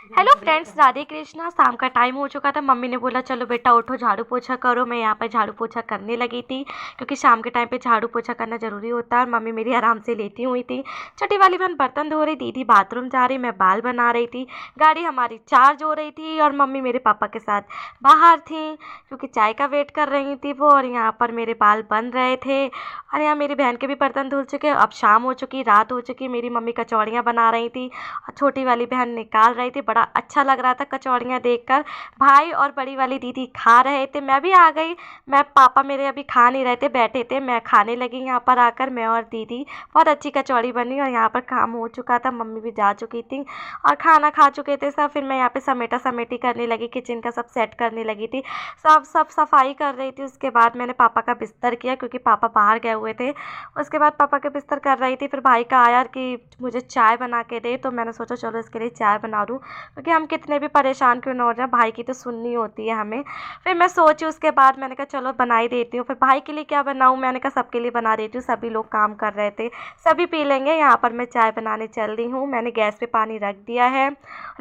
Hello friends, Radhe Krishna. शाम का time हो चुका था। मम्मी ने बोला चलो बेटा उठो, झाड़ू पोछा करो। मैं यहाँ पर झाड़ू पोछा करने लगी थी क्योंकि शाम के टाइम पे झाड़ू पोछा करना ज़रूरी होता है। और मम्मी मेरी आराम से लेटी हुई थी। छोटी वाली बहन बर्तन धो रही, दीदी बाथरूम जा रही, मैं बाल बना रही थी। गाड़ी हमारी चार्ज हो रही थी और मम्मी मेरे पापा के साथ बाहर थी क्योंकि चाय का वेट कर रही थी वो। और यहाँ पर मेरे बाल बन रहे थे और यहाँ मेरी बहन के भी बर्तन धुल चुके। अब शाम हो चुकी, रात हो चुकी। मेरी मम्मी कचौड़ियाँ बना रही थी और छोटी वाली बहन निकाल रही थी। बड़ा अच्छा लग रहा था कचौड़ियाँ देखकर। भाई और बड़ी वाली दीदी खा रहे थे, मैं भी आ गई। मैं पापा मेरे अभी खा नहीं रहे थे, बैठे थे, मैं खाने लगी यहाँ पर आकर, मैं और दीदी। बहुत अच्छी कचौड़ी बनी और यहाँ पर काम हो चुका था, मम्मी भी जा चुकी थी और खाना खा चुके थे सब। फिर मैं यहाँ पे समेटा समेटी करने लगी, किचन का सब सेट करने लगी थी, सब सफाई कर रही थी। उसके बाद मैंने पापा का बिस्तर किया क्योंकि पापा बाहर गए हुए थे। उसके बाद पापा के बिस्तर कर रही थी। फिर भाई का आया कि मुझे चाय बना के दे, तो मैंने सोचा चलो इसके लिए चाय बना दूँ क्योंकि हम कितने भी परेशान क्यों ना हो जाए, भाई की तो सुननी होती है हमें। फिर मैं सोची, उसके बाद मैंने कहा चलो बना ही देती हूँ। फिर भाई के लिए क्या बनाऊँ, मैंने कहा सबके लिए बना देती हूँ, सभी लोग काम कर रहे थे, सभी पी लेंगे। यहाँ पर मैं चाय बनाने चल रही हूँ। मैंने गैस पे पानी रख दिया है,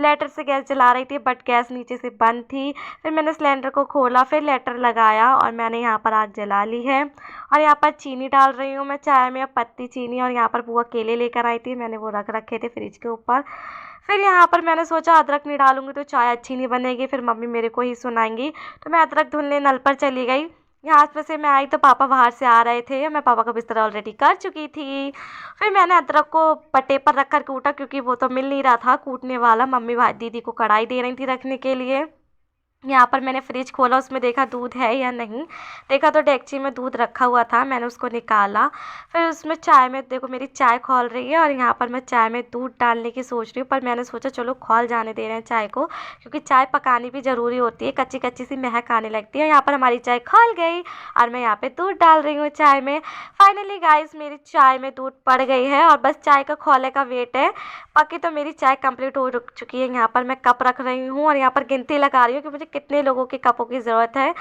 लेटर से गैस जला रही थी बट गैस नीचे से बंद थी। फिर मैंने सिलेंडर को खोला, फिर लेटर लगाया और मैंने यहाँ पर आग जला ली है। और यहाँ पर चीनी डाल रही हूँ मैं चाय में, पत्ती चीनी। और यहाँ पर बुआ केले लेकर आई थी, मैंने वो रख रखे थे फ्रिज के ऊपर। फिर यहाँ पर मैंने सोचा अदरक नहीं डालूंगी तो चाय अच्छी नहीं बनेगी, फिर मम्मी मेरे को ही सुनाएंगी। तो मैं अदरक धुलने नल पर चली गई। यहाँ पे से मैं आई तो पापा बाहर से आ रहे थे, मैं पापा का बिस्तर ऑलरेडी कर चुकी थी। फिर मैंने अदरक को पट्टे पर रख कर कूटा क्योंकि वो तो मिल नहीं रहा था कूटने वाला। मम्मी भाई दीदी को कढ़ाई दे रही थी रखने के लिए। यहाँ पर मैंने फ्रिज खोला, उसमें देखा दूध है या नहीं। देखा तो डेगची में दूध रखा हुआ था, मैंने उसको निकाला। फिर उसमें चाय में देखो मेरी चाय खौल रही है और यहाँ पर मैं चाय में दूध डालने की सोच रही हूँ, पर मैंने सोचा चलो खौल जाने दे रहे हैं चाय को क्योंकि चाय पकानी भी ज़रूरी होती है, कच्ची कच्ची सी महक आने लगती है। यहाँ पर हमारी चाय खौल गई और मैं यहाँ पे दूध डाल रही हूँ चाय में। फाइनली गाइस मेरी चाय में दूध पड़ गई है और बस चाय का खौले का वेट है। बाकी तो मेरी चाय कंप्लीट हो चुकी है। यहाँ पर मैं कप रख रही हूँ और यहाँ पर गिनती लगा रही हूँ कि मुझे कितने लोगों के कपों की ज़रूरत है।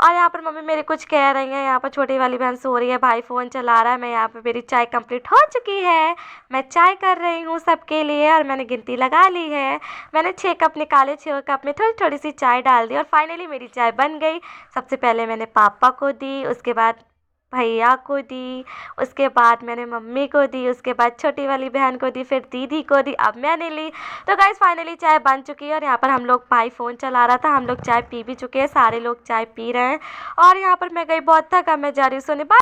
और यहाँ पर मम्मी मेरे कुछ कह रही हैं। यहाँ पर छोटी वाली बहन सो रही है, भाई फ़ोन चला रहा है। मैं यहाँ पर मेरी चाय कंप्लीट हो चुकी है, मैं चाय कर रही हूँ सबके लिए और मैंने गिनती लगा ली है। मैंने 6 कप निकाले, 6 कप में थोड़ी थोड़ी सी चाय डाल दी और फाइनली मेरी चाय बन गई। सबसे पहले मैंने पापा को दी, उसके बाद भैया को दी, उसके बाद मैंने मम्मी को दी, उसके बाद छोटी वाली बहन को दी, फिर दीदी को दी, अब मैंने ली। तो गाइस फाइनली चाय बन चुकी है और यहाँ पर हम लोग, भाई फ़ोन चला रहा था, हम लोग चाय पी भी चुके हैं, सारे लोग चाय पी रहे हैं। और यहाँ पर मैं गई बहुत थका, मैं जा रही हूँ सोने। बाय।